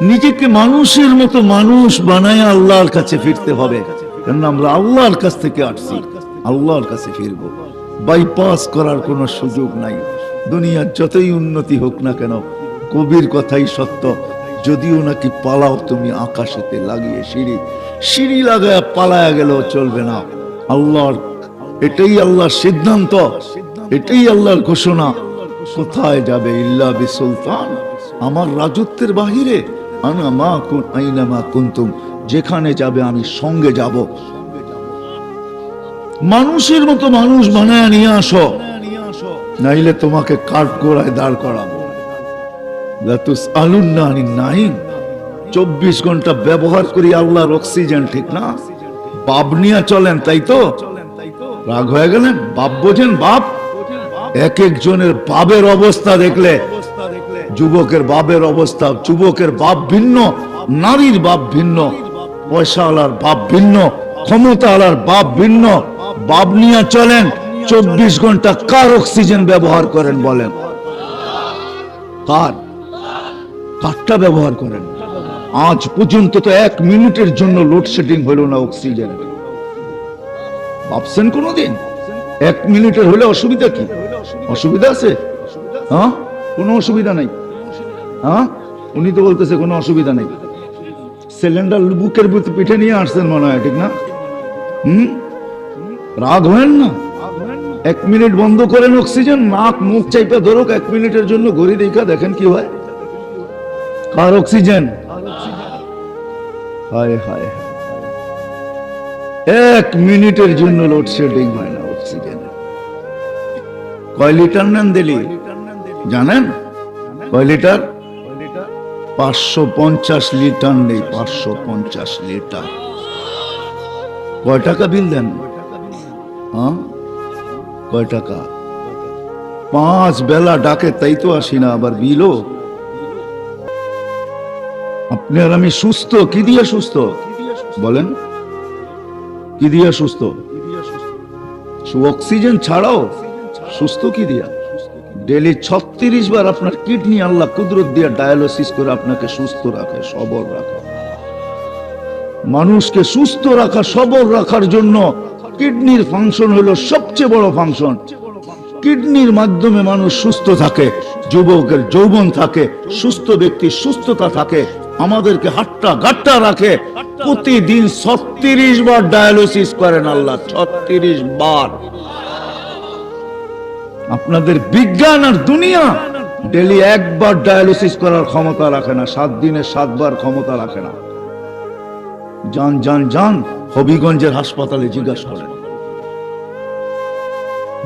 নিজেকে মানুষের মতো মানুষ বানায় আল্লাহর কাছে ফিরতে হবে, কারণ আমরা আল্লাহর কাছ থেকে আসছি, আল্লাহর কাছে ফিরব। বাইপাস করার কোনো সুযোগ নাই। দুনিয়ার যতই উন্নতি হোক না কেন, কবির কথাই সত্য, যদিও নাকি পালাও তুমি আকাশেতে লাগিয়ে সিঁড়ি, সিঁড়ি লাগায় পালায়া গেলেও চলবে না। আল্লাহর এটাই আল্লাহর সিদ্ধান্ত, এটাই আল্লাহর ঘোষণা। কোথায় যাবে ইল্লা বিসুলতান, আমার রাজত্বের বাহিরে। আনা মা কুন আইনা মা কুনতুম, যেখানে যাবে আমি সঙ্গে যাব। মানুষের মতো মানুষ বানায় নিয়ে আসো, নাইলে তোমাকে কাঠগড়ায় দাঁড় করাবো। লাতুস আলুন্না আনিন নাইম, 24 ঘন্টা ব্যবহার করি আল্লাহর অক্সিজেন, ঠিক না? বাপ নিয়ে চলেন, তাই তো? রাগ হয়ে গেলেন? বাপ বোঝেন? বাপ এক একজনের বাপের অবস্থা দেখলে, যুবকের বাপের অবস্থা, যুবকের বাপ ভিন্ন, নারীর বাপ ভিন্ন, পয়সাওয়ালার বাপ ভিন্ন, ক্ষমতাওয়ালার বাপ ভিন্ন। বাপ নিয়ে চলেন, 24 ঘন্টা কার অক্সিজেন ব্যবহার করেন বলেন? কার? কারটা ব্যবহার করেন? আজ পর্যন্ত তো 1 মিনিটের জন্য লোডশেডিং হলো না অক্সিজেন। ভাবছেন কোনদিন 1 মিনিটের হলে অসুবিধা কি? অসুবিধা আছে? হ্যাঁ, কোনো অসুবিধা নাই। হ্যাঁ, উনি তো বলতেছে কোনো অসুবিধা নেই। সিলিন্ডার বুকের পিঠে নিয়ে আসছেন মনে হয়, ঠিক না? রাগ হবেন না। 1 মিনিট বন্ধ করেন অক্সিজেন, নাক মুখ চাইপে ধরুক 1 মিনিটের জন্য, ঘড়ি দেখা দেখেন কি হয়। কার অক্সিজেন? হায় হায়, 1 মিনিটের জন্য লোডশেডিং হয় না অক্সিজেন। কয় লিটার নেন দিলি জানেন? কয় লিটার? 550 লিটার নেই, 550 লিটার। কয় টাকা বিল দেন? হ্যাঁ, কয় টাকা? 5 বেলা ডাকে তাই তো আসি না, আবার বিলও। আপনি আর আমি সুস্থ, কি দিয়ে সুস্থ বলেন? কি দিয়া সুস্থ? অক্সিজেন ছাড়াও সুস্থ কি দিয়া? ডেলি 36 বার আপনার কিডনি আল্লাহ কুদরত দিয়ে ডায়ালিসিস করে আপনাকে সুস্থ রাখে, সবল রাখে। মানুষকে সুস্থ রাখা, সবল রাখার জন্য কিডনির ফাংশন হলো সবচেয়ে বড় ফাংশন। কিডনির মাধ্যমে মানুষ সুস্থ থাকে, যুবকের যৌবন থাকে, সুস্থ ব্যক্তির সুস্থতা থাকে, আমাদেরকে হাট্টা গাট্টা রাখে। প্রতিদিন 36 বার ডায়ালিসিস করেন আল্লাহ, 36 বার। আপনাদের বিজ্ঞান আর দুনিয়া ডেলি 1 বার ডায়ালিসিস করার ক্ষমতা রাখে না, 7 দিনে 7 বার ক্ষমতা রাখে না। যান যান যান হবিগঞ্জের হাসপাতালে জিজ্ঞাসা করেন,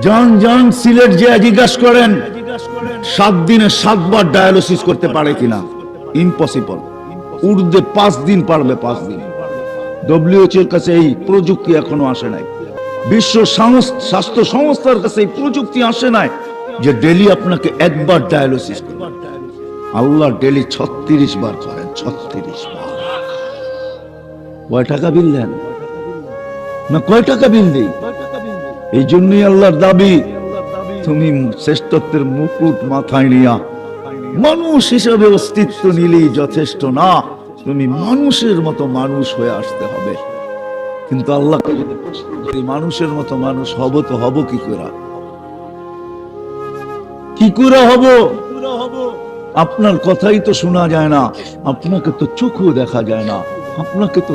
যান যান সিলেট যে জিজ্ঞাসা করেন 7 দিনে 7 বার ডায়ালিসিস করতে পারে কিনা। ইম্পসিবল। উর্দে 5 দিন পারবে, 5 দিন। WHO এর কাছে এই প্রযুক্তি এখনো আসে নাই, বিশ্ব স্বাস্থ্য সংস্থার কাছে এই প্রযুক্তি আসে নাই যে ডেলি আপনাকে 1 বার ডায়ালিসিস করবে। আল্লাহ ডেলি 36 বার করেন, 36 বার। কয় টাকা বিল দেন না? কয় টাকা বিল দিই? এই জন্যই আল্লাহর দাবি, তুমি শ্রেষ্ঠত্বের মুকুট মাথায় নিয়া মানুষ হিসেবে অস্তিত্ব নিলেই যথেষ্ট না, তুমি মানুষের মতো মানুষ হয়ে আসতে হবে। কিন্তু আল্লাহকে যদি প্রশ্ন করি মানুষের মতো মানুষ হব, তো হব কি করে? কি করে হব? আপনার কথাই তো শোনা যায় না, আপনাকে তো চোখও দেখা যায় না, আপনাকে তো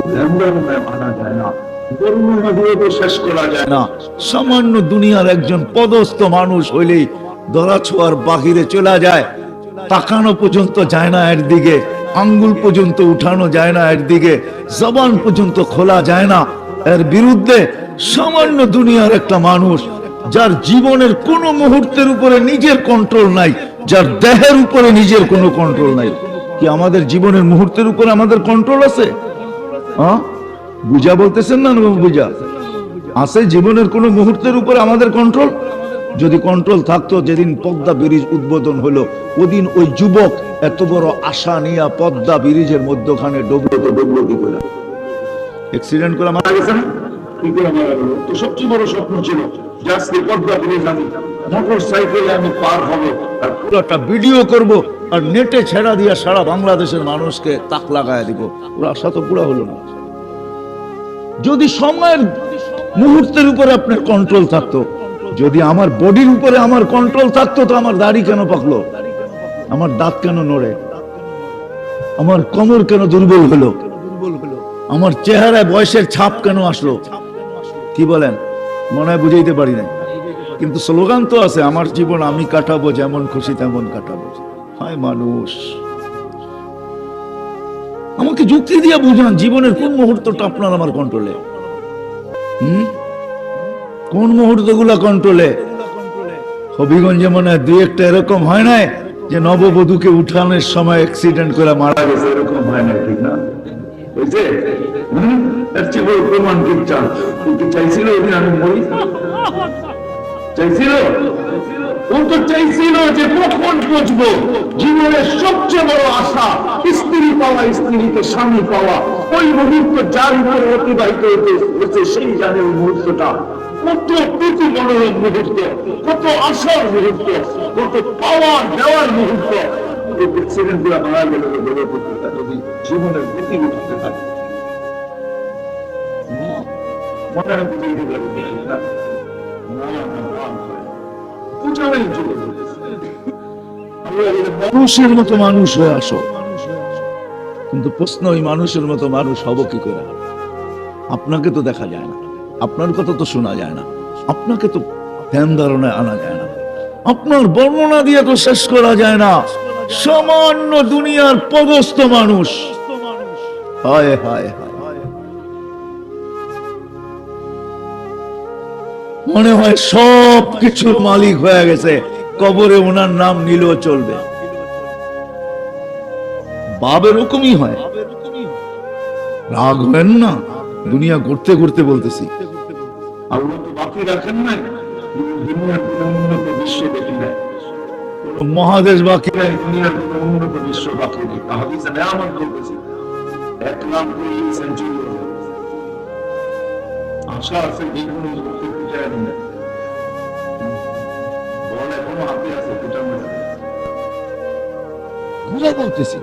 মানা যায় না, শেষ করা যায় না। সামান্য দুনিয়ার একজন পদস্থ মানুষ হইলেই ধরা ছোঁয়ার বাহিরে চলে যায়, তাকানো পর্যন্ত যায় না এর দিকে, আঙ্গুল পর্যন্ত উঠানো যায় না এর দিকে, জবান পর্যন্ত খোলা যায় না এর বিরুদ্ধে। সামান্য দুনিয়ার একটা মানুষ যার জীবনের কোন মুহূর্তের উপরে নিজের কন্ট্রোল নাই, যার দেহের উপরে নিজের কোনো কন্ট্রোল নাই। কি আমাদের জীবনের মুহূর্তের উপরে আমাদের কন্ট্রোল আছে? হ্যাঁ, বুঝা বলতেছেন না? বুঝা আছে? জীবনের কোন মুহূর্তের উপরে আমাদের কন্ট্রোল? যদি কন্ট্রোল থাকতো, যেদিন পদ্মা ব্রিজ উদ্বোধন হলো ওদিন ওই যুবক এত বড় আশা নিয়ে পদ্মা ব্রিজের মধ্যখানে ডুবলো কি করে? অ্যাক্সিডেন্ট করে মারা গেছে না? কি করে মারা গেল? তো সবচেয়ে বড় স্বপ্ন ছিল যে পদ্মা ব্রিজ আমি মোটর সাইকেলে আমি পার হব আর পুরোটা ভিডিও করব, আর নেটে ছেড়া দিয়া সারা বাংলাদেশের মানুষকে তাক লাগায় দিব, ওর আশা তো পুরা হলো না। যদি সময়ের মুহূর্তের উপরে আপনার কন্ট্রোল থাকতো, যদি আমার বডির উপরে আমার কন্ট্রোল থাকতো, তো আমার দাড়ি কেন পাকলো, আমার দাঁত কেন নড়ে, আমার কোমর কেন দুর্বল হলো, আমার চেহারায় বয়সের ছাপ কেন আসলো? কি বলেন? মনে হয় বুঝাইতে পারি না, কিন্তু স্লোগান তো আছে, আমার জীবন আমি কাটাবো, যেমন খুশি তেমন কাটাবো। হায় মানুষ, আমাকে যুক্তি দিয়ে বুঝান, জীবনের কোন মুহূর্তটা আপনার আমার কন্ট্রোলে? কোন মুহূর্তগুলো কন্ট্রোলে? হবিগঞ্জে মনে হয় দুই একটা এরকম হয় না যে নববধূকে উঠানোর সময় অ্যাক্সিডেন্ট করে মারা গেছে, এরকম হয় না, ঠিক না? বুঝছে? এর চেয়ে বড় প্রমাণ কি চান? কি চাইছিল ওদিন আমি মরি? চাইছিল? ও তো চাইছিল যে কখন বুঝবো জীবনের সবচেয়ে বড় আশা স্ত্রী পাওয়া, স্ত্রীকে স্বামী পাওয়া। ওই মুহূর্ত যার উপরে অতিবাহিত হয়েছে সেই জানে ওই মুহূর্তটা কতটুকু মনোরম মুহূর্ত, কত আশার মুহূর্ত, কত পাওয়ার দেওয়ার মুহূর্ত। অ্যাক্সিডেন্ট করে মারা গেল যদি জীবনের গতি উঠতে থাকে, মনে হয় মানুষের মতো মানুষ হয়ে আসো, কিন্তু প্রশ্ন ওই মানুষের মতো মানুষ হব কি করে? আপনাকে তো দেখা যায় না, আপনার কথা তো শোনা যায় না, আপনাকে তো ধ্যান ধারণায় আনা যায় না, আপনার বর্ণনা দিয়ে তো শেষ করা যায় না। সামান্য দুনিয়ার পদস্থ মানুষ, হায় হায় হায়, মনে হয় সব কিছুর মালিক হয়ে গেছে, কবরে ওনার নাম নিলেও চলবে। বাপ এরকমই হয়, রাগ হবেন না, দুনিয়া ঘুরতে ঘুরতে বলতেছি। আল্লাহ তো বাকি রাখেন নাই, দুনিয়ার কোন উন্নত বিশ্ব দেখি নাই, মহাদেশ বাকি নাই, দুনিয়ার কোন উন্নত বিশ্ব বাকি নেই। হাদিসে নেয়ামত বলতেছি, এক নাম সেঞ্চুরি আশা আছে যেগুলো যায় না, বল এখনো হাতে আছে, বলতেছি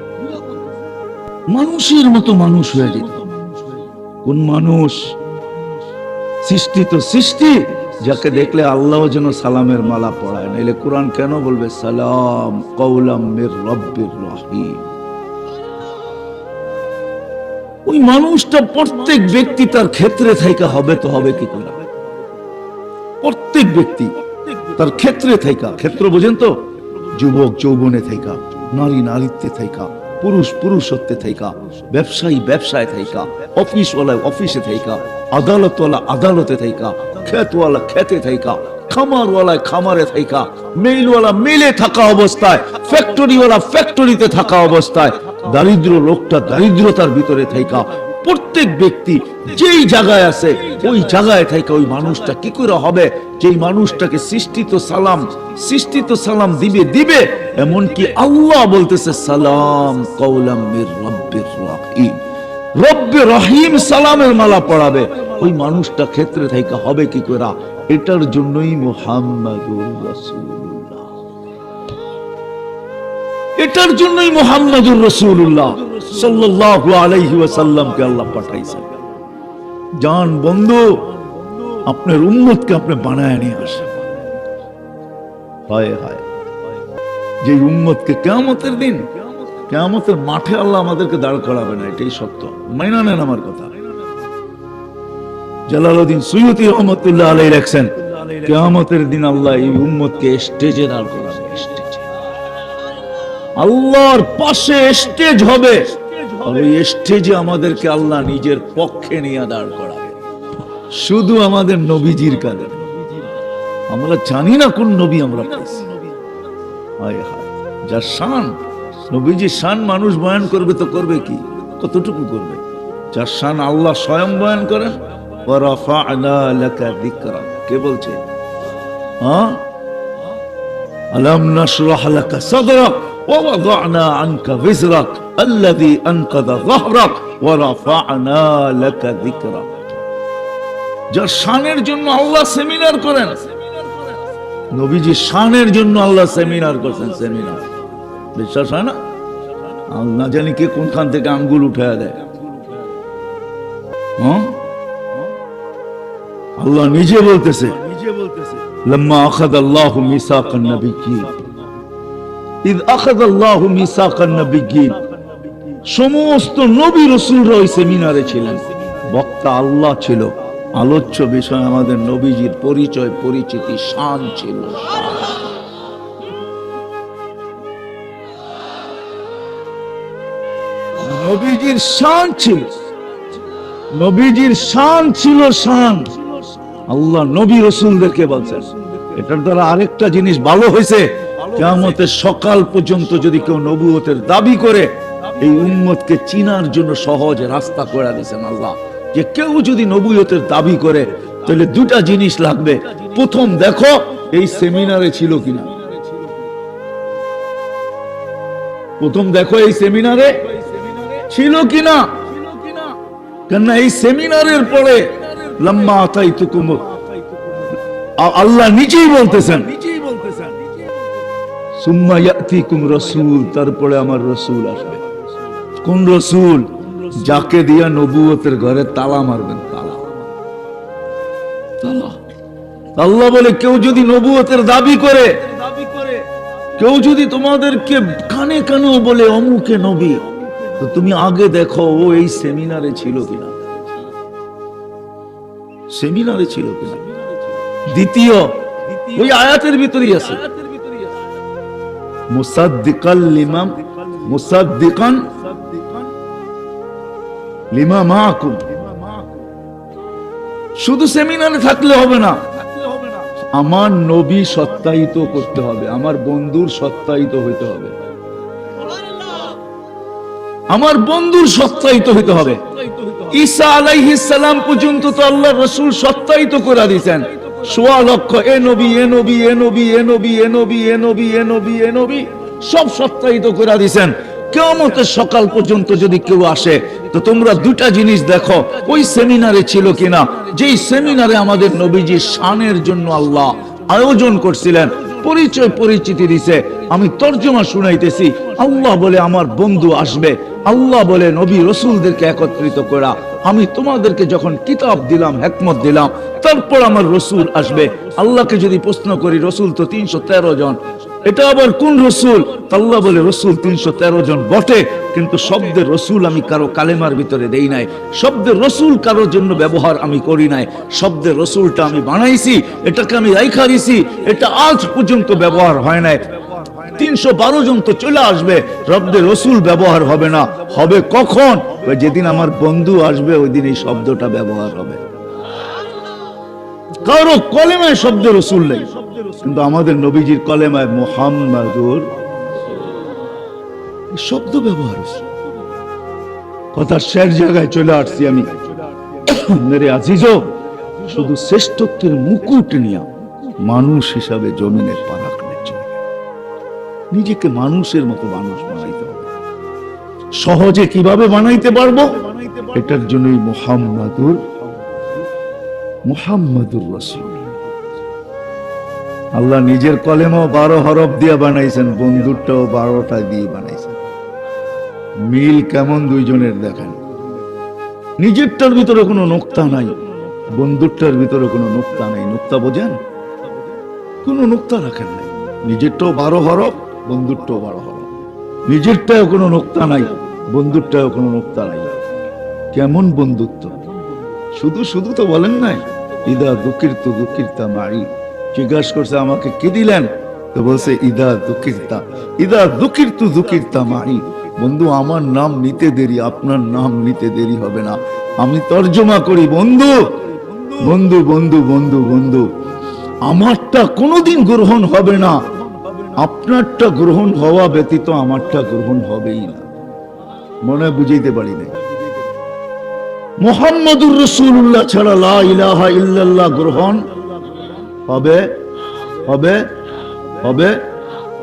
মানুষের মতো মানুষ হয়ে যেত। কোন মানুষ? সৃষ্টি তো সৃষ্টি, যাকে দেখলে আল্লাহ যেন সালামের মালা পড়ায়, নাইলে কোরআন কেন বলবে সালাম কওলাম মির রব্বির রহিম? ওই মানুষটা প্রত্যেক ব্যক্তি তার ক্ষেত্রে থাইকা হবে তো হবে কি করে? প্রত্যেক ব্যক্তি তার ক্ষেত্রে থাইকা, ক্ষেত্র বোঝেন তো? যুবক যৌবনে থাইকা, নারী নারীত্বে থাইকা, পুরুষ পুরুষত্বে থাইকা, ব্যবসায়ী ব্যবসায় থাইকা, অফিসওয়ালা অফিসে থাইকা, আদালতওয়ালা আদালতে থাইকা, খেতওয়ালা খেতে থাইকা, খামারওয়ালা খামারে থাইকা, মেইলওয়ালা মেলে থাকা অবস্থায়, ফ্যাক্টরিওয়ালা ফ্যাক্টরিতে থাকা অবস্থায়, দারিদ্র লোকটা দারিদ্রতার ভিতরে থাইকা, প্রত্যেক ব্যক্তি যেই জায়গায় আছে ওই জায়গায় থাইকা ওই মানুষটা কি করে হবে? যেই মানুষটাকে সৃষ্টিত সালাম দিবে দিবে, এমনকি আল্লাহ বলতেছে সালাম কওলাম মির রব্বির রহিম, রব্বে রহিম সালামের মালা পড়াবে। ওই মানুষটা ক্ষেত্রে থাইকা হবে কি করে? এটার জন্যই মুহাম্মাদুর রাসূলুল্লাহ, এটার জন্যই মুহাম্মাদুর রাসূলুল্লাহ সাল্লাল্লাহু আলাইহি ওয়াসাল্লামকে আল্লাহ পাঠাইছেন। জান বন্ধু, আপনার উম্মতকে আপনি বানায় নিয়ে আসেন। হায় হায়, যে উম্মতকে কিয়ামতের দিন, কিয়ামতের মাঠে আল্লাহ আমাদেরকে দাঁড় করাবে না, এটাই সত্য, মাইনা নেন আমার কথা। জালালউদ্দিন সুয়ুতী রহমাতুল্লাহ আলাইহি লেখেন, কিয়ামতের দিন আল্লাহ এই উম্মতকে স্টেজে দাঁড় করাবে, স্টেজে। আল্লাহর পাশে স্টেজ হবে, আর ওই স্টেজে আমাদেরকে আল্লাহ নিজের পক্ষে নিয়ে দাঁড় করাবে, শুধু আমাদের নবীজির কাঁধে। আমরা জানি না কোন নবী আমরা পেয়েছি। হায় হায়, যার শান, নবীজির শান মানুষ বয়ান করবে তো করবে কি, কতটুকু করবে? যার শান আল্লাহ স্বয়ং বয়ান করেন, ওয়া রাফা'না লাকা যিকরাক, কে বলছে? হ্যাঁ, আলাম নাশরাহ লাকা সাদরাক ওয়া ওয়াদা'না আনকা বিজরাক আল্লাযী আনকাযা যাহরাক ওয়া রাফা'না লাকা যিকরাক। যার শানের জন্য আল্লাহ সেমিনার করেন, নবীজি শানের জন্য আল্লাহ সেমিনার করছেন, সেমিনার। বিশ্বাস হয় না? না জানি কে কোনখান থেকে আঙ্গুল উঠায় দেয়। আল্লাহ নিজে বলতেছে, লাম্মা আখাযাল্লাহু মিসাকান নাবিয়্যিন, ইয আখাযাল্লাহু মিসাকান নাবিয়্যিন, সমস্ত নবী রাসূলরা ওই সেমিনারে ছিলেন। বক্তা আল্লাহ ছিল, আলোচ্য বিষয় আমাদের নবীজির পরিচয়, পরিচিতি, শান ছিল। নবীজির শান ছিল, নবীজির শান ছিল, শান। আল্লাহ নবী রাসূলদেরকে বলছেন। এটার দ্বারা আরেকটা জিনিস ভালো হয়েছে, কিয়ামতের সকাল পর্যন্ত যদি কেউ নবুয়তের দাবি করে, এই উম্মতকে চিনার জন্য সহজ রাস্তা করে দিয়েছেন আল্লাহ। যে কেউ যদি নবুয়তের দাবি করে, তাহলে দুটা জিনিস লাগবে। প্রথম, দেখো এই সেমিনারে ছিল কিনা। প্রথম দেখো এই সেমিনারে ছিল কিনা। কেননা এই সেমিনারের পরে লম্মা আতাইতুকুম, আল্লাহ নিজেই বলতেছেন, সুম্মা ইয়াতিকুম রাসূল, তারপরে আমার রাসূল আসবে। কোন রাসূল? যাকে দিয়া নবুয়তের ঘরে তালা মারবেন, তালা। আল্লাহ বলে কেউ যদি নবুয়তের দাবি করে, কেউ যদি তোমাদেরকে কানে কানেও বলে অমুকে নবী, তো তুমি আগে দেখো ও এই সেমিনারে ছিল কিনা, সেমিনারে ছিল কিনা। দ্বিতীয়, ওই আয়াতের ভিতরেই আছে, মুসাদ্দিকাল লিমা, মুসাদ্দিকান লিমা মাআকুম। শুধু সেমিনারে থাকলে হবে না, আমার নবী সত্যায়িত করতে হবে, আমার বন্ধুর সত্যায়িত হইতে হবে, আমার বন্ধুর সত্যায়িত হইতে হবে। ঈসা আলাইহিস সালাম পর্যন্ত তো আল্লাহর রাসূল সত্যায়িত করে দিয়েছেন, ১৬ লক্ষ এ নবী, এ নবী, এ নবী, এ নবী, এ নবী, এ নবী, এ নবী, এ নবী, সব সত্যায়িত করে দিয়েছেন। কিয়ামতের সকাল পর্যন্ত যদি কেউ আসে, তো তোমরা দুটা জিনিস দেখো, ওই সেমিনারে ছিল কিনা, যেই সেমিনারে আমাদের নবীজির শানের জন্য আল্লাহ আয়োজন করছিলেন, পরিচয় পরিচিতি দিছে। আমি তর্জমা শুনাইতেছি, আল্লাহ বলে আমার বন্ধু আসবে, আল্লাহ বলে নবী রাসূলদেরকে একত্রিত করা। আমি তোমাদেরকে যখন কিতাব দিলাম, হিকমত দিলাম, তারপর আমার রাসূল আসবে। আল্লাহকে যদি প্রশ্ন করি, রাসূল তো ৩১৩ জন, এটা আবার কোন রাসূল? আল্লাহ বলে রাসূল ৩১৩ জন বটে, কিন্তু শব্দের রাসূল আমি কারো কালেমার ভিতরে দেই নাই, শব্দের রাসূল কারোর জন্য ব্যবহার আমি করি নাই। শব্দের রাসূলটা আমি বানাইছি, এটাকে আমি রাইখা দিছি, এটা আজ পর্যন্ত ব্যবহার হয় নাই। ৩১২ জন তো চলে আসবে, শব্দের রাসূল ব্যবহার হবে না। হবে কখন? যেদিন আমার বন্ধু আসবে, ওই দিন এই শব্দটা ব্যবহার হবে। কারো কলেমায় শব্দ রাসূল নেই, কিন্তু আমাদের নবীজির কলেমায় মুহাম্মাদুর শব্দ ব্যবহার হচ্ছে। কথার শেষ জায়গায় চলে আসছি আমি। মেরে আজিজো, শুধু শ্রেষ্ঠত্বের মুকুট নিয়ে মানুষ হিসাবে জমিনের পা রাখলে চলবে, নিজেকে মানুষের মতো মানুষ বানাইতে হবে। সহজে কিভাবে বানাইতে পারবো? এটার জন্যই মুহাম্মাদুর রাসূল। আল্লাহ নিজের কলেমাও 12 হরফ দিয়ে বানাইছেন, বন্ধুরটাও 12টা দিয়ে বানাইছেন। মিল কেমন দুইজনের দেখেন। নিজেরটার ভিতরে কোনো নোক্তা নাই, বন্ধুরটার ভিতরে কোনো নোক্তা নাই। নোক্তা বোঝেন? কোনো নোক্তা রাখেন নাই। নিজেরটাও 12 হরফ, বন্ধুরটাও 12 হরফ। নিজেরটাও কোনো নোক্তা নাই, বন্ধুরটাও কোনো নোক্তা নাই। কেমন বন্ধুত্ব! শুধু শুধু তো বলেন নাই, ইদা দুকিরতু দুকিরতা মাই। জিজ্ঞাসা করছে আমাকে কি দিলেন, তো বলছে ইদা দুকিরতু দুকিরতা মাই। বন্ধু, আমার নাম নিতে দেরি, আপনার নাম নিতে দেরি হবে না। আমি তর্জমা করি, বন্ধু বন্ধু বন্ধু বন্ধু বন্ধু, আমারটা কোনোদিন গ্রহণ হবে না, আপনারটা গ্রহণ হওয়া ব্যতীত আমারটা গ্রহণ হবেই না। মনে বুঝাইতে পারি না। মুহাম্মাদুর রাসূলুল্লাহ ছাড়া লা ইলাহা ইল্লাল্লাহ গ্রহণ হবে হবে হবে।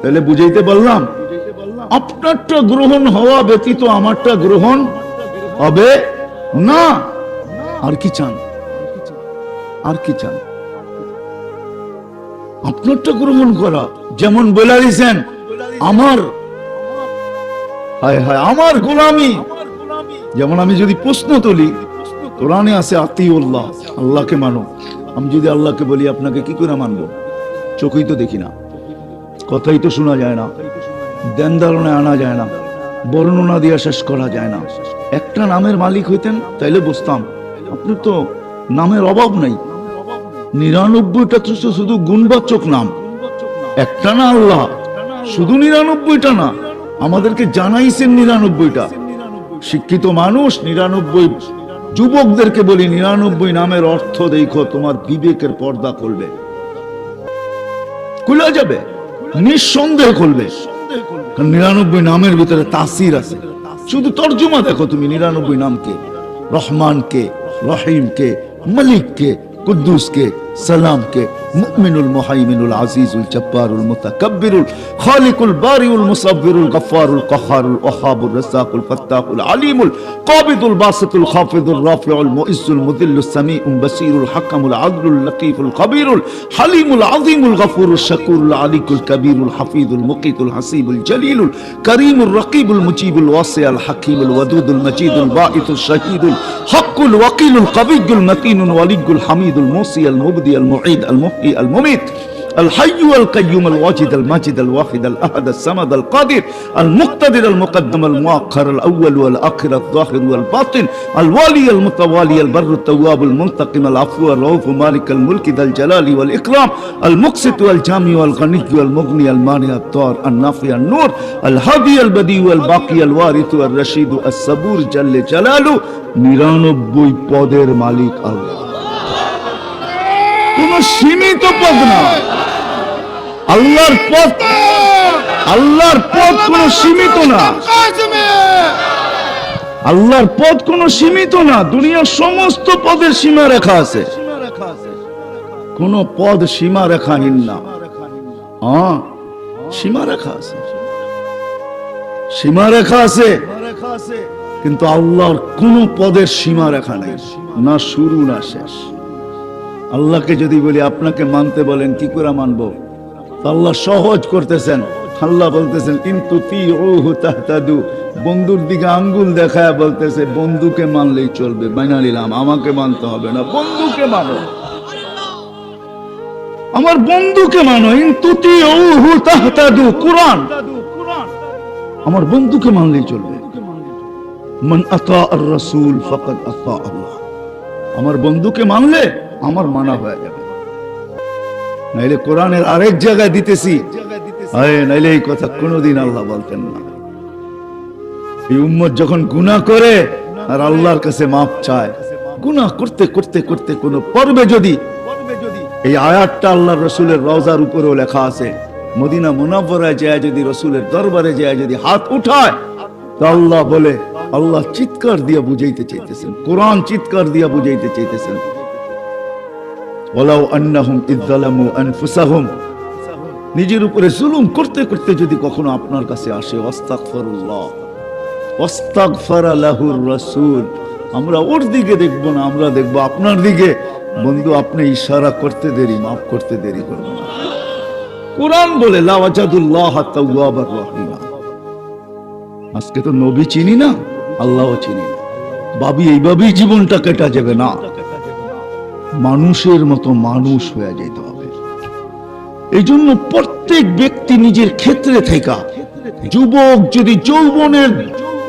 তাহলে বুঝাইতে পারলাম, আপনারটা গ্রহণ হওয়া ব্যতীত আমারটা গ্রহণ হবে না। আর কি চান? আর কি চান? আপনারটা গ্রহণ করা। যেমন বলে দিয়েছেন, হায় হায় আমার গোলামি। যেমন আমি যদি প্রশ্ন তুলি, কোরআনে আছে আতিউল্লাহ, আল্লাহকে মানো। আমি যদি আল্লাহকে বলি আপনাকে কি করে মানবো? চোখেই তো দেখি না, কথাই তো শোনা যায় না, দেন ধারণায় আনা যায় না, বর্ণনা দিয়ে শেষ করা যায় না। একটা নামের মালিক হইতেন তাইলে বুঝতাম। আপনি তো নামের অভাব নাই, 99টা তো শুধু গুণবাচক নাম, একটা না আল্লাহ, শুধু 99টা না, আমাদেরকে জানাইছেন 99টা। শিক্ষিত মানুষ 99, যুবকদেরকে বলি 99 নামের অর্থ দেখো, তোমার বিবেকের পর্দা খুলবে, খুলে যাবে, নিঃসন্দেহ খুলবে। 99 নামের ভিতরে তাসির আছে। শুধু তর্জমা দেখো তুমি 99 নামকে, রহমানকে, রহিমকে, মালিককে, কুদ্দুসকে, সালামকে, মুমিনুল মুহাইমিনুল আজিজুল জব্বারুল মুতাকাব্বিরুল খালিকুল বারিউল মুসাব্বিরুল গফফারুল কহারুল ওয়াহাবুর রাসাকুল ফাত্তাহুল আলিমুল কাবিদুল বাসিতুল খাফিদুল রাফিউল মুইজ্জুল মুদিল্লুস সামিউল বাসিরুল হাকামুল আদলুল লতীফুল খবীরুল হালিমুল আযীমুল গফুরুল শাকুরুল আলিকুল কবীরুল হাফিজুল মুকিতুল হাসিবুল জলিলুল করিমুল রকিবুল মুজিবুল ওয়াসিউল হাকিমুল ওয়াদুদুল মজিদুল বাঈতুল শাহীদুল হকুল ওয়াকিলুল কবিয়ুল মতিনুল ওয়ালিয়ুল হামিদুল মুসিয়াল মুবদি আল মুঈদ আল মুহয়ি আল মুমিত الحي القيوم الواجد الماجد الواحد الأحد الصمد القادر المقتدر المقدم المؤخر الأول والآخر الظاهر والباطن الوالي المتوالي البر التواب المنتقم العفو الرؤوف مالك الملك ذا الجلال والإكرام المقسط والجامع والغني والمغني المانع الضار النافع النور الهادي البديع الباقي الوارث الرشيد الصبور جل جلاله 99 পদের মালিক আল্লাহ। কোন সীমিত পদ না আল্লাহর পদ, আল্লাহর পদ কোন সীমিত না, আল্লাহর পদ কোন সীমিত না। দুনিয়ার সমস্ত পদের সীমা রেখা আছে, কোন পদ সীমা রেখাহীন না। হ্যাঁ, সীমা রেখা আছে, সীমা রেখা আছে, কিন্তু আল্লাহর কোন পদের সীমা রেখা নেই, না শুরু না শেষ। আল্লাহকে যদি বলি আপনাকে মানতে বলেন কি করে মানবো? আল্লাহ সহজ করতেছেন। আল্লাহ বলতেছেন কিন্তু তিউহু তাহতাদু, বন্ধুর দিকে আঙ্গুল দেখায় বলতেছে বন্ধুকে মানলেই চলবে, মাইনা নিলাম, আমাকে মানতে হবে না, বন্ধুকে মানো, আমার বন্ধুকে মানো। কিন্তু তিউহু তাহতাদু, কুরআন, আমার বন্ধুকে মানলেই চলবে। মান আতা আর রাসূল ফাকাদ আতা আল্লাহ, আমার বন্ধুকে মানলে আমার মানা হয়ে যাবে। নাইলে কোরআনের আরেক জায়গায় দিতেছি, নাইলে এই কথা কোনোদিন আল্লাহ বলতেন না। এই উম্মত যখন গুনাহ করে আর আল্লাহর কাছে মাফ চায়, গুনাহ করতে করতে করতে কোন পর্বে যদি এই আয়াতটা আল্লাহর রাসূলের রওজার উপরেও লেখা আছে, মদিনা মুনাওয়ারায় যায় যদি রাসূলের দরবারে যায় যদি হাত উঠায়, তো আল্লাহ বলে, আল্লাহ চিৎকার দিয়া বুঝাইতে চাইতেছেন, কোরআন চিৎকার দিয়া বুঝাইতে চাইতেছেন, ওয়ালাউ আন্নাহুম ইয যালামু আনফুসাহুম, নিজের উপরে জুলুম করতে করতে যদি কখনো আপনার কাছে আসে, আস্তাগফিরুল্লাহ ওয়াস্তাগফারা লাহুর রাসূল, আমরা ওর দিকে দেখব না, আমরা দেখব আপনার দিকে। বন্ধু, আপনি ইশারা করতে দেরি, মাফ করতে দেরি করবেন না। কোরআন বলে লা ওয়াজাদুল্লাহ তাওয়াবার রহিমা। আজকে তো নবী চিনি না, আল্লাহও চিনি না, ভাবি এইভাবেই জীবনটা কেটে যাবে না, মানুষের মতো মানুষ হয়ে যেতে হবে। এই জন্য প্রত্যেক ব্যক্তি নিজের ক্ষেত্রে থেকে, যুবক যদি যৌবনের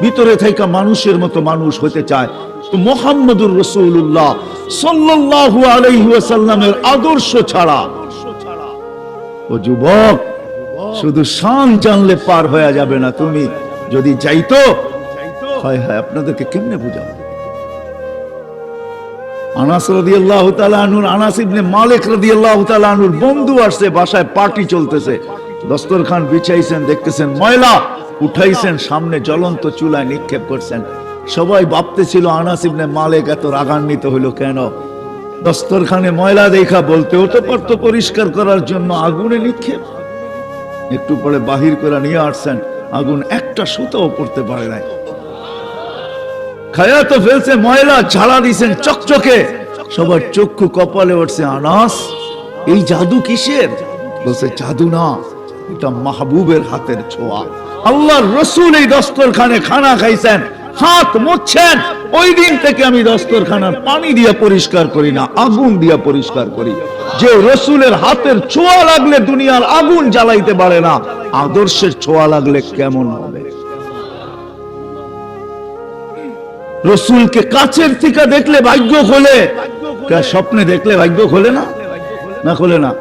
ভিতরে থেকে মানুষের মতো মানুষ হতে চায়, তো মুহাম্মদুর রাসূলুল্লাহ সাল্লাল্লাহু আলাইহি ওয়াসাল্লামের আদর্শ ছাড়া, ও যুবক, শুধু শান জানলে পার হয়ে যাবে না। তুমি যদি যাইতো, হয় হয় আপনাদেরকে কেমনে বুঝাবো? আনাস রাদিয়াল্লাহু তাআলা আনহুর, আনাস ইবনে মালিক রাদিয়াল্লাহু তাআলা আনহুর বন্ধু আসছে, বাসায় পার্টি চলতেছে, দস্তরখান বিছাইছেন, দেখতেছেন ময়লা উঠাইছেন, সামনে জ্বলন্ত চুলায় নিক্ষেপ করছেন। সবাই ভাবতেছিল আনাস ইবনে মালিক এত রাগান্বিত হইল কেন? দস্তরখানে ময়লা দেখা বলতেও তো পারতো পরিষ্কার করার জন্য, আগুনে নিক্ষেপ। একটু পরে বাহির করে নিয়ে আসছেন, আগুন একটা সুতাও পড়তে পারে নাই। খায়া তো ফেলছে, ময়লা ঝাড়া দিয়েছেন চকচকে, সবার চক্ষু কপালে উঠছে। আনাস, এই জাদু কিসের? বলছে জাদু না, এটা মাহবুবের হাতের ছোঁয়া। আল্লাহর রাসূল এই দস্তরখানে খানা খাইছেন, হাত মুছছেন, ওই দিন থেকে আমি দস্তরখানার পানি দিয়ে পরিষ্কার করি না, আগুন দিয়ে পরিষ্কার করি। যে রাসূলের হাতের ছোঁয়া লাগলে দুনিয়ার আগুন জ্বালাইতে পারে না, আদর্শের ছোঁয়া লাগলে কেমন হবে? রাসূলকে কাছের থেকে দেখলে ভাগ্য খোলে, স্বপ্নে দেখলে ভাগ্য খোলে না? না খোলে না?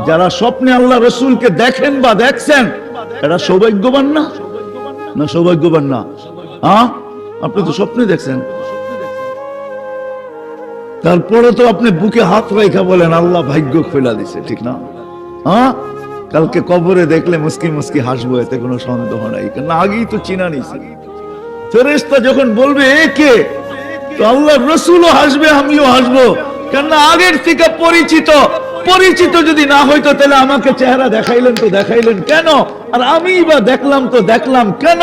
যারা স্বপ্নে আল্লাহ রাসূলকে দেখেন বা দেখছেন, এরা সৌভাগ্যবান না? না সৌভাগ্যবান না? আপনি তো স্বপ্নে দেখছেন, তারপরে তো আপনি বুকে হাত রেখে বলেন আল্লাহ ভাগ্য খোলা দিছে, ঠিক না? কালকে কবরে দেখলে মুস্কি মুস্কি হাসবো, এতে কোনো সন্দেহ নাই, কারণ আগেই তো চিনা নিছি। ফেরেশতা যখন বলবে একে, তো আল্লাহর রাসূলও হাসবে, আমিও হাসবো, কারণ আগের থেকে পরিচিত। পরিচিত যদি না হইতো তাহলে আমাকে চেহারা দেখাইলেন তো দেখাইলেন কেন, আর আমি বা দেখলাম তো দেখলাম কেন?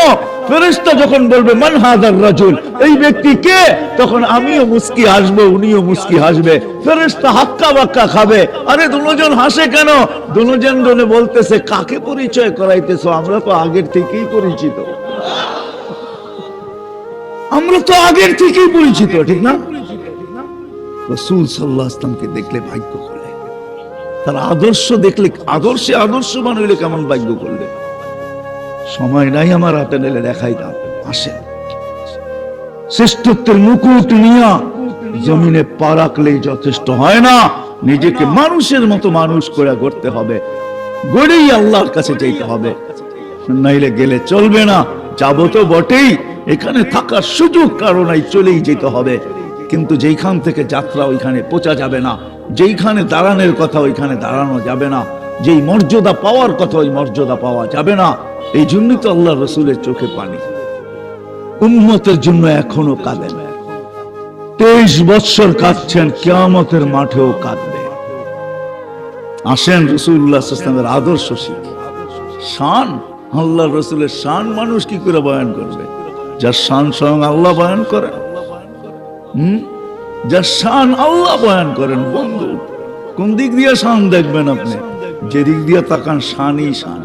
ফেরেশতা যখন বলবে মান হাযার রাজুল, এই ব্যক্তি কে, তখন আমিও মুস্কি হাসবো, উনিও মুস্কি হাসবে। ফেরেশতা হাক্কা বাক্কা খাবে, আরে দুজন হাসে কেন? দুজন বলতেছে কাকে পরিচয় করাইতেছো, আমরা তো আগের থেকেই পরিচিত, আমরা তো আগের থেকেই পরিচিত, ঠিক না? রাসূল সাল্লাল্লাহু আলাইহি ওয়াসাল্লামকে দেখলে ভাগ্য খোলে, তার আদর্শ দেখলে, আদর্শে আদর্শবান হইলে কেমন ভাগ্য করলে। সময় নাই আমার হাতে, নিলে দেখাই দাও। আসেন, শ্রেষ্ঠত্বের মুকুট নিয়া জমিনে পা রাখলেই যথেষ্ট হয় না, নিজেকে মানুষের মতো মানুষ করে গড়তে হবে, গড়েই আল্লাহর কাছে যেতে হবে, নাইলে গেলে চলবে না। যাবো তো বটেই, এখানে থাকার সুযোগ কারো নাই, চলেই যেতে হবে। কিন্তু যেইখান থেকে যাত্রা ওইখানে পৌঁছা যাবে না, যেইখানে দাঁড়ানোর কথা ওইখানে দাঁড়ানো যাবে না, যেই মর্যাদা পাওয়ার কথা ওই মর্যাদা পাওয়া যাবে না। এই জন্যই তো আল্লাহ রাসূলের চোখে পানি, উম্মতের জন্য এখনো কাঁদেন। 23 বৎসর কাঁদছেন, কিয়ামতের মাঠেও কাঁদবে। আসেন রাসূলুল্লাহ সাল্লাল্লাহু আলাইহি ওয়াসাল্লামের আদর্শ শিখি। শান, আল্লাহ রাসূলের শান মানুষ কি করে বয়ান করবে? যার শান স্বয়ং আল্লাহ বয়ান করেন, যার শান আল্লাহ বয়ান করেন। বন্ধু, কোন দিক দিয়ে শান দেখবেন আপনি? যে দিক দিয়ে তাকান শানই শান,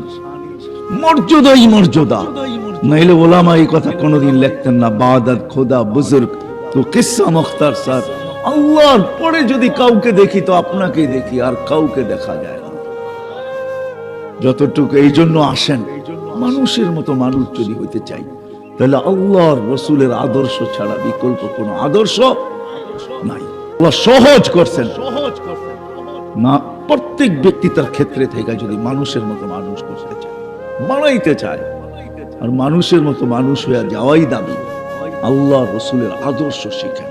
মর্যাদাই মর্যাদা। নাইলে ওলামা এই কথা কোনোদিন লিখতেন না, বাদাত খোদা বুজুর্গ তো কিসসা মুখতার স্যার। আল্লাহর পরে যদি কাউকে দেখি তো আপনাকেই দেখি, আর কাউকে দেখা যায় না যতটুকু। এই জন্য আসেন, মানুষের মতো মানুষ যদি হইতে চাই, তাহলে আল্লাহর রাসূলের আদর্শ ছাড়া বিকল্প কোনো আদর্শ নাই। আল্লাহ সহজ করছেন না, প্রত্যেক ব্যক্তি তার ক্ষেত্রে থেকে যদি মানুষের মতো মানুষ করতে চায়, বানাইতে চায়, আর মানুষের মতো মানুষ হয়ে যাওয়াই দাবি, আল্লাহ রাসূলের আদর্শ শিখেন।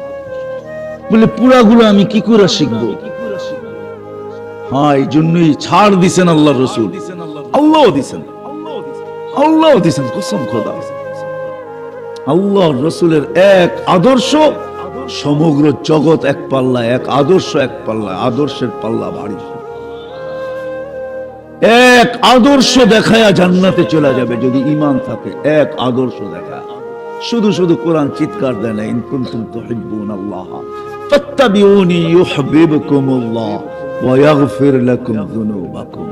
বলে পুরাগুলো আমি কি করে শিখবো? হ্যাঁ, এই জন্যই ছাড় দিছেন আল্লাহ রাসূল, আল্লাহ দিছেন, আল্লাহ দিছেন, কসম খোদা। আল্লাহ রাসূলের এক আদর্শ, সমগ্র জগৎ এক পাল্লা, এক আদর্শ এক পাল্লা, আদর্শের পাল্লা ভারী। এক আদর্শ দেখায়া জান্নাতে চলে যাবে যদি ঈমান থাকে। এক আদর্শ দেখা, শুধু শুধু কোরআন চিৎকার দেয় না, ইন কুনতুম তুহিব্বুনাল্লাহ ফাত্তাবিউনি ইউহিব্বুকুমুল্লাহ ওয়া ইয়াগফির লাকুম যুনুবাকুম।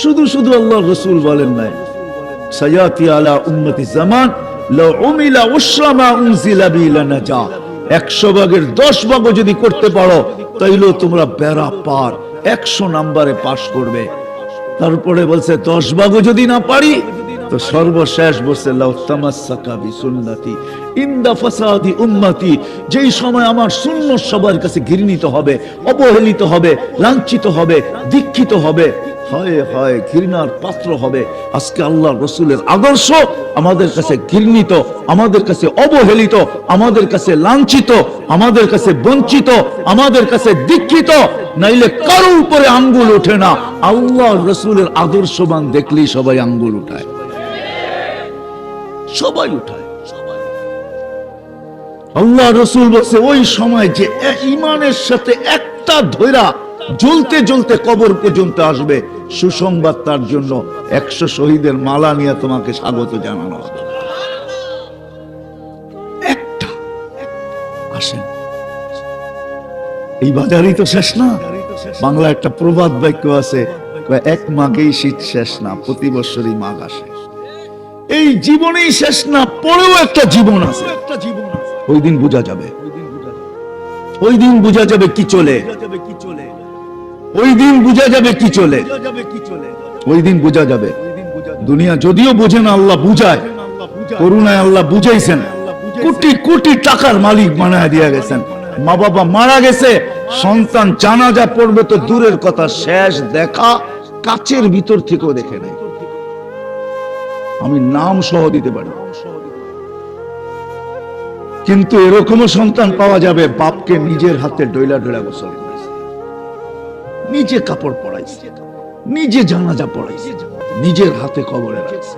শুধু শুধু আল্লাহর রাসূল বলেন না, সায়াতি আলা উম্মতি জামান লাউ উমিলা উশরা মা উনজিলা বি লানাজা। 100 ভাগের 10 ভাগও যদি করতে পারো তাইলেও তোমরা বেড়া পার, 100 নম্বরে পাস করবে। তারপরে বলছে 10 ভাগও যদি না পারি তো সর্বশেষ বলছে লাউ তামাসসাকা বিসুন্নতি ইনদা ফাসাদি উম্মতি। যেই সময় আমার সুন্নাত সবার কাছে ঘৃণিত হবে, অবহেলিত হবে, লাঞ্ছিত হবে, দীক্ষিত হবে, হয় হয় ঘৃণার পাত্র হবে, আজকে আল্লাহর রাসূলের আদর্শ আমাদের কাছে ঘৃণিত, আমাদের কাছে অবহেলিত, আমাদের কাছে লাঞ্ছিত, আমাদের কাছে বঞ্চিত, আমাদের কাছে দীক্ষিত। নাইলে কারো উপরে আঙ্গুল ওঠে না, আল্লাহর রাসূলের আদর্শবান দেখলেই সবাই আঙ্গুল উঠায়, সবাই উঠায়। আল্লাহ রাসূল বলছে ওই সময় যে ঈমানের সাথে একটা ধৈরা জ্বলতে জ্বলতে কবর পর্যন্ত আসবে, সুসংবাদ তার জন্য 100 শহীদের মালা নিয়ে তোমাকে স্বাগত জানানো হবে। একটা আসেন, এই বাজারই তো শেষ না। বাংলা একটা প্রবাদ বাক্য আছে, এক মাঘেই শীত শেষ না, প্রতি বছরই মাঘ আসে। এই জীবনেই শেষ না, পরেও একটা জীবন আছে। ওই দিন বোঝা যাবে, ওই দিন বোঝা যাবে কি চলে, ওই দিন বোঝা যাবে কি চলে, ওই দিন বোঝা যাবে। দুনিয়া যদিও বোঝে না, আল্লাহ বুঝায়। করুণায় আল্লাহ বুঝাইছেন, কোটি কোটি টাকার মালিক বানায় দিয়ে গেছেন। মা বাবা মারা গেছে, সন্তান জানাজা পড়বে তো দূরের কথা, শেষ দেখা কাচের ভিতর থেকেও দেখে নাই। আমি নাম সহ দিতে পারি। কিন্তু এরকমও সন্তান পাওয়া যাবে, বাপকে নিজের হাতে ডইলা ডইলা গোসল করেছে, নিজে কাপড় পরাইছে, নিজে জানাজা পড়াইছে, নিজের হাতে কবরে রাখছে।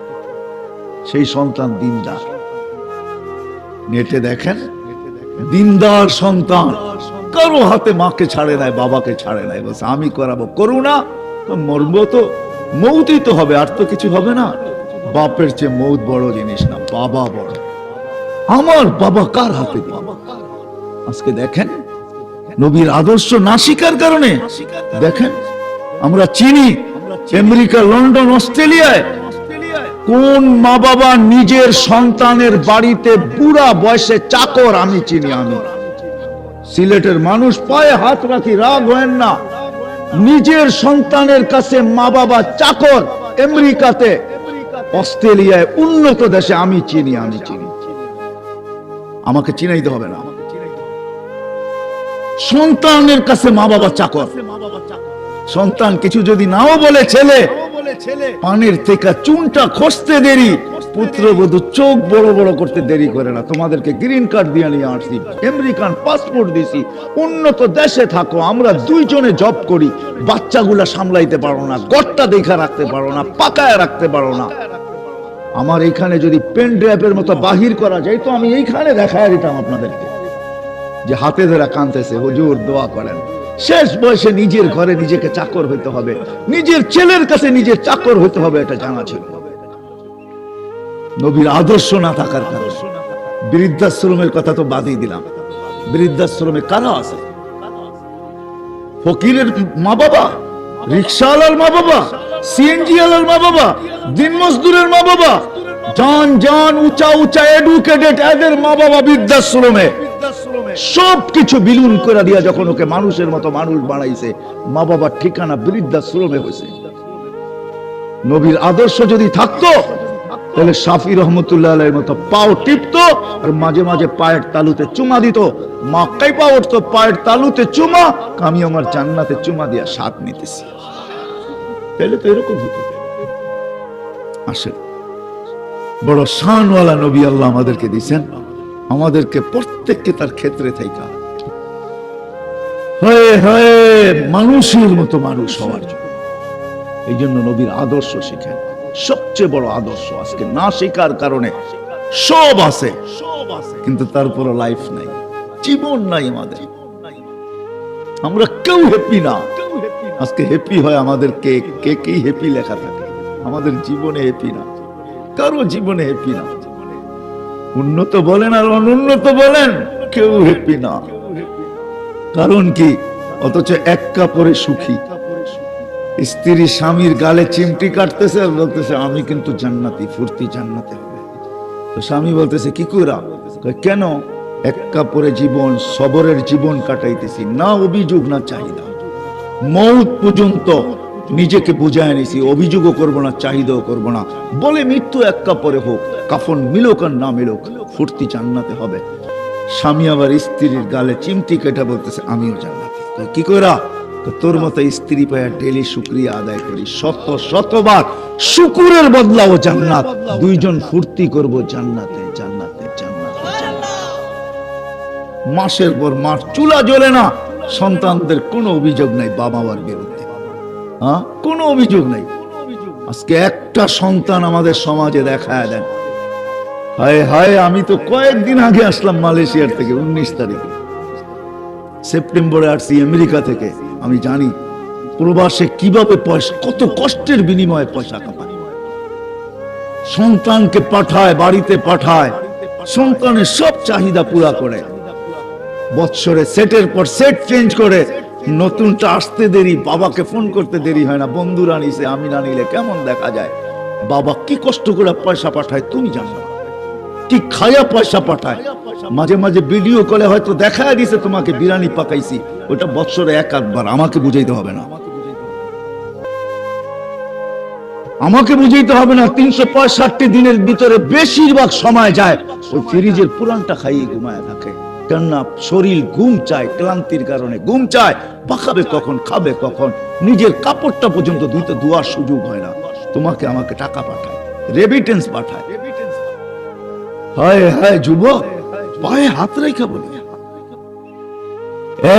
সেই সন্তান দিনদার। নেটে দেখেন, দিনদার সন্তান কারো হাতে মাকে ছাড়ে নাই, বাবাকে ছাড়ে নাই, বলছে আমি করাবো। করুণা, মরবো তো, মৌতই তো হবে, আর তো কিছু হবে না। বাপের চেয়ে মৌত বড় জিনিস না, বাবা বড়। আমার বাবা কার হাতে দিল? আজকে দেখেন, নবীর আদর্শ না শিকার কারণে দেখেন, আমরা চিনি আমেরিকা, লন্ডন, অস্ট্রেলিয়ায় কোন মা বাবা নিজের সন্তানের বাড়িতে বুড়া বয়সে চাকর, আমি চিনি। আমি সিলেটের মানুষ, পায়ে হাত রাখি, রাগ হয় না, নিজের সন্তানের কাছে মা বাবা চাকর। আমেরিকাতে, অস্ট্রেলিয়ায়, উন্নত দেশে আমি চিনি, আমি চিনি। আমাকে চিনাইতে হবে না, সন্তানের কাছে মা বাবা চাকর। সন্তান কিছু যদি নাও বলে, ছেলে পানের থেকে চুনটা খসতে দেরি, পুত্রবধূ চোখ বড় বড় করতে দেরি করে না। তোমাদেরকে গ্রিন কার্ড দিয়ে নিয়ে আসছি, আমেরিকান পাসপোর্ট দিছি, উন্নত দেশে থাকো। আমরা দুইজনে জব করি, বাচ্চাগুলা সামলাইতে পারো না, গড়টা দেখা রাখতে পারো না, পাকায় রাখতে পারো না। আমার এইখানে যদি পেন ড্রাইভের মতো বাহির করা যায় তো আমি এইখানে দেখায় দিতাম আপনাদেরকে, যে হাতে ধরে কাঁদতেছে, হুজুর দোয়া করেন। শেষ বয়সে নিজের ঘরে নিজেকে চাকর হইতে হবে, নিজের ছেলের কাছে নিজের চাকর হইতে হবে, এটা জানা ছিল। নবীর আদর্শ না থাকার কারণে বৃদ্ধাশ্রমের কথা তো বাদই দিলাম। বৃদ্ধাশ্রমে কারা আছে? ফকিরের মা বাবা, রিক্সাওয়ালার মা বাবা, সিএনজি ওয়ালার মা বাবা, দিন মজদুরের মা বাবা, জান জান উঁচা উঁচা এডুকেটেড, এদের মা বাবা বৃদ্ধাশ্রমে। সবকিছু বিলীন করে দিয়া যখন ওকে মানুষের মতো মানুষ বানাইছে, মা বাবার ঠিকানা বৃদ্ধাশ্রমে হয়েছে। নবীর আদর্শ যদি থাকতো তাহলে শাফি রহমতুল্লাহ আলাইহির মতো পাও টিপতো আর মাঝে মাঝে পায়ের তালুতে চুমা দিত। মা কাইপা উঠতো, পায়ের তালুতে চুমা, আমি আমার জান্নাতে চুমা দিয়া স্বাদ নিতেছি। তাহলে তো এরকম হতো। আসেন, বড় শানওয়ালা নবী আল্লাহ আমাদেরকে দিয়েছেন, আমাদেরকে প্রত্যেককে তার ক্ষেত্রে থাইকা হয়ে হয়ে মানুষের মতো মানুষ হওয়ার জন্য। এই জন্য নবীর আদর্শ শিখেন, সবচেয়ে বড় আদর্শ। আজকে না শেখার কারণে সব আছে, কিন্তু তারপরও লাইফ নাই, জীবন নাই আমাদের। আমরা কেউ হ্যাপি না। আজকে হ্যাপি হয় আমাদের কে কে কি হ্যাপি লেখা থাকে, আমাদের জীবনে হ্যাপি না, কারো জীবনে হ্যাপি না। উন্নত বলেন আর অনুন্নত বলেন, কেউ হ্যাপি না। কারণ কি? অথচ এক কাপড়ে সুখী। স্ত্রী স্বামীর গালে চিমটি কাটতেছে আর বলতেছে আমি কিন্তু জান্নাতি, ফুর্তি জান্নাতে হবে। তো স্বামী বলতেছে কি কইরা? কেন? এক কাপড়ে জীবন, সবরের জীবন কাটাইতেছি, না অভিযোগ না চাহিদা। মৌত পর্যন্ত নিজেকে বুঝায় নিছি, অভিযোগও করবো না, চাহিদাও করবো না। বলে মৃত্যু এক কাপড়ে হোক, কাফন মিলুক আর না মিলুক, ফুর্তি জান্নাতে হবে। স্বামী আবার স্ত্রীর গালে চিমটি কেটে বলতেছে আমিও জান্নাতি। কি কইরা? তোর মতো স্ত্রী পায়া ডেলি শুকরিয়া আদায় করি, শত শতবার শুকুরের বদলাও জান্নাত। দুইজন ফুর্তি করব জান্নাতে, জান্নাতে, জান্নাতে। মাসের পর মাস চুলা জ্বলে না, সন্তানদের কোনো অভিযোগ নাই বাবা মার বিরুদ্ধে, হ্যাঁ, কোনো অভিযোগ নাই। আজকে একটা সন্তান আমাদের সমাজে দেখায় দেন। হায় হায়, আমি তো কয়েকদিন আগে আসলাম মালয়েশিয়ার থেকে, 19 তারিখে সেপ্টেম্বরে আসছি আমেরিকা থেকে। আমি জানি প্রবাসে কিভাবে পয়সা, কত কষ্টের বিনিময়ে পয়সা কামায়। সন্তানকে পাঠায়, বাড়িতে পাঠায়, সন্তানের সব চাহিদা পুরা করে, বৎসরে সেটের পর সেট চেঞ্জ করে, নতুনটা আসতে দেরি, বাবাকে ফোন করতে দেরি হয় না। বন্ধুরা নিছে, আমি না নিলে কেমন দেখা যায়। বাবা কি কষ্ট করে পয়সা পাঠায় তুমি জানো না, কি খায়া পয়সা পাঠায়। মাঝে মাঝে ভিডিও কলে হয়তো দেখায় দিছে তোমাকে বিরিয়ানি পাকাইছি, ওটা বছরে এক আধবার, আমাকে বুঝাইতে হবে না, আমাকে বুঝাইতে হবে না। 365 দিনের ভিতরে বেশিরভাগ সময় যায় ওই ফ্রিজের পুরানটা খাইয়ে ঘুমায় থাকে। কেননা শরীর ঘুম চায়, ক্লান্তির কারণে ঘুম চায়। পাকাবে কখন, খাবে কখন, নিজের কাপড়টা পর্যন্ত ধুইতে ধোয়ার সুযোগ হয় না। তোমাকে আমাকে টাকা পাঠায়, রেমিটেন্স পাঠায়। হায় হায় যুবক, পায়ে হাত রেখা বলি,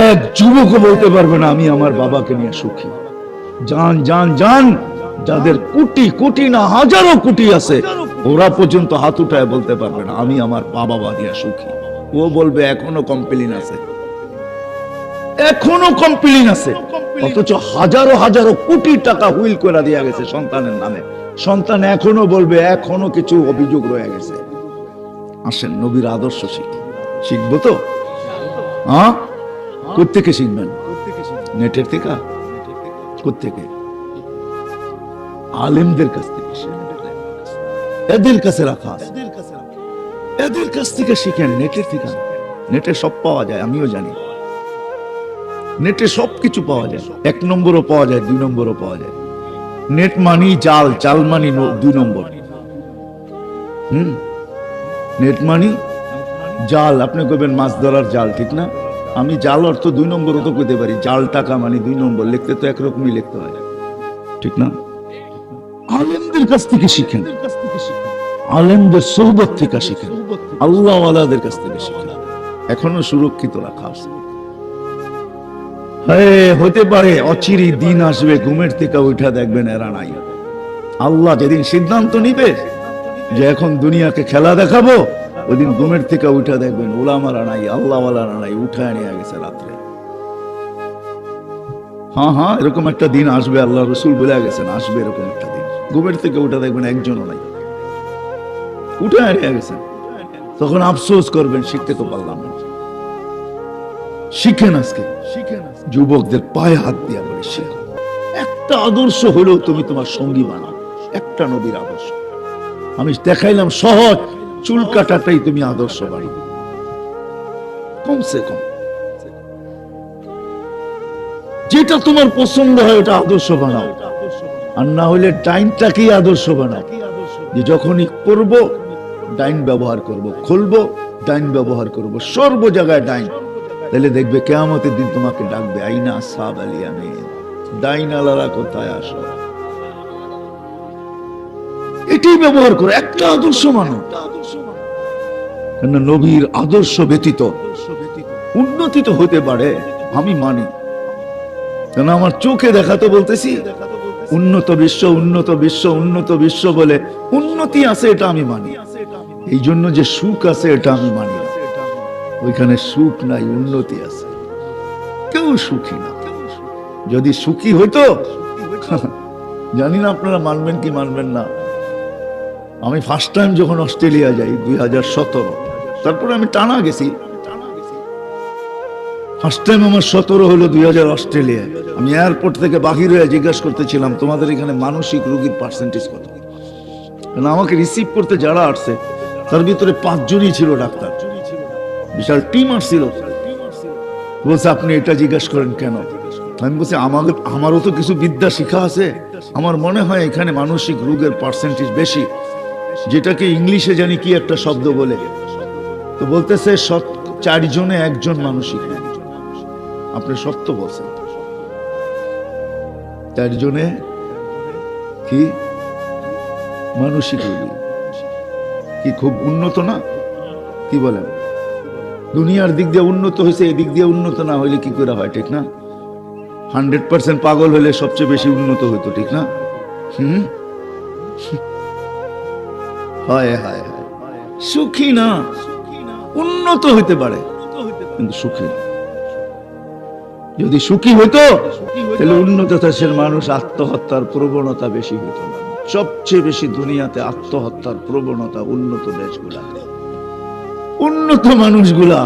এক যুবকও বলতে পারবে না আমি আমার বাবাকে নিয়ে সুখী। জান জান জান, যাদের কোটি কোটি না হাজারো কোটি আছে, ওরা পর্যন্ত হাত উঠায় বলতে পারবে না আমি আমার বাবা বানিয়ে সুখী। ও বলবে এখনো কমপ্লেইন আছে, এখনো কমপ্লেইন আছে। অথচ হাজারো হাজারো কোটি টাকা হুইল করে দেয়া গেছে সন্তানের নামে, সন্তান এখনো বলবে এখনো কিছু অভিযোগ রয়ে গেছে। আসেন নবীর আদর্শ শিখি, শিখবো তো? হ্যাঁ, কোত্থেকে শিখবেন? নেটের থেকে? কোত্থেকে? আলেমদের কাছ থেকে, এদের কাছে রাখা আছে, এদের কাছ থেকে শিখেন, নেটের থেকে। নেটে সব পাওয়া যায়, আমিও জানি। নেটে সবকিছু পাওয়া যায়, 1 নম্বরও পাওয়া যায়, 2 নম্বরও পাওয়া যায়। নেট মানি জাল, জাল মানি 2 নম্বর। নেট মানি জাল, আপনি কইবেন মাছ ধরার জাল, ঠিক না? আমি জাল অর্থ 2 নম্বরও তো কইতে পারি। জাল টাকা মানে 2 নম্বর, লিখতে তো একরকমই লিখতে হয়, ঠিক না? আলেমদের কাছ থেকে শিখেন, আলেমদের সোহবত থেকে শিখেন, আল্লাহ ওয়ালাদের কাছ থেকে শিখেন। এখনো সুরক্ষিত রাখা আছে। হতে পারে অচিরি দিন আসবে, ঘুমের থেকে উঠা দেখবেন এরা নাই। আল্লাহ যেদিন সিদ্ধান্ত নিবে যে এখন দুনিয়াকে খেলা দেখাবো, ওইদিন ঘুমের থেকে উঠা দেখবেন ওলামারা নাই, আল্লাহ ওয়ালারা নাই, উঠায় নিয়ে গেছে রাত্রে। হ্যাঁ হ্যাঁ, এরকম একটা দিন আসবে, আল্লাহ রসুল বলে গেছেন আসবে এরকম একটা দিন। ঘুমের থেকে উঠা দেখবেন একজনও নাই, উঠায় নিয়ে গেছেন। তখন আফসোস করবেন শিখতে তো পারলাম না। শিখেন আজকে, শিখেন। যুবকদের পায়ে হাত দিয়া বলে শিখো, একটা আদর্শ হলেও তুমি তোমার সঙ্গী বানাও, একটা নবীর আদর্শ। আমি দেখাইলাম সহজ, চুল কাটাটাই তুমি আদর্শ বানাও, কমসে কম যেটা তোমার পছন্দ হয় ওটা আদর্শ বানাও। আর না হলে টাইমটাকেই আদর্শ বানাও, যে যখনই করব ডাইন ব্যবহার করব, খুলবো ডাইন ব্যবহার করব, সর্ব জায়গায় ডাইন। তাহলে দেখবে কিয়ামতের দিন তোমাকে ডাকবে, আইনা আসহাব আল ইয়ামিন, ডাইন আলারা কোথায় আসো। এটাই ব্যবহার করো, একটা আদর্শ মানো। কেন নবীর আদর্শ ব্যতীত উন্নতি তো হতে পারে, আমি মানি। কেন আমার চোখে দেখা তো বলতেছি উন্নত বিশ্ব, উন্নত বিশ্ব, উন্নত বিশ্ব বলে উন্নতি আছে, এটা আমি মানি। এই জন্য যে সুখ আছে এটা আমি মানি না। ওইখানে সুখ নাই, উন্নতি আছে। কেউ সুখী না। যদি সুখী হইতো, জানি না আপনারা মানবেন কি মানবেন না, আমি ফার্স্ট টাইম যখন অস্ট্রেলিয়া যাই 2017, তারপরে আমি টানা গেছি। ফার্স্ট টাইম আমার 17 হলো 2000 অস্ট্রেলিয়ায়। আমি এয়ারপোর্ট থেকে বাহির হয়ে জিজ্ঞাসা করতেছিলাম তোমাদের এখানে মানসিক রোগীর পার্সেন্টেজ কত। কারণ আমাকে রিসিভ করতে যারা আসছে তার ভিতরে 5 জনই ছিল ডাক্তার, বিশাল টিম আসছিল। বলছে আপনি এটা জিজ্ঞাসা করেন কেন? আমি বলছি আমারও তো কিছু বিদ্যা শিখা আছে, আমার মনে হয় এখানে মানসিক রোগের পার্সেন্টেজ বেশি, যেটাকে ইংলিশে জানি কি একটা শব্দ বলে। তো বলতেছে 4 জনে 1 জন মানসিক। আপনি সত্য বলছেন, 4 জনে কি মানসিক রোগী, কি খুব উন্নত না? কি বলেন? দুনিয়ার দিক দিয়ে উন্নত হয়েছে, এদিক দিয়ে উন্নত না হইলে কি করে হয়, ঠিক না? 100% পাগল হলে সবচেয়ে বেশি উন্নত হইতো, ঠিক না? হয় হয় হয়, সুখী না। উন্নত হইতে পারে কিন্তু সুখী না। যদি সুখী হইতো তাহলে উন্নত দেশের মানুষ আত্মহত্যার প্রবণতা বেশি হইতো না। সবচেয়ে বেশি দুনিয়াতে আত্মহত্যার প্রবণতা উন্নত দেশগুলাতে, উন্নত মানুষগুলা।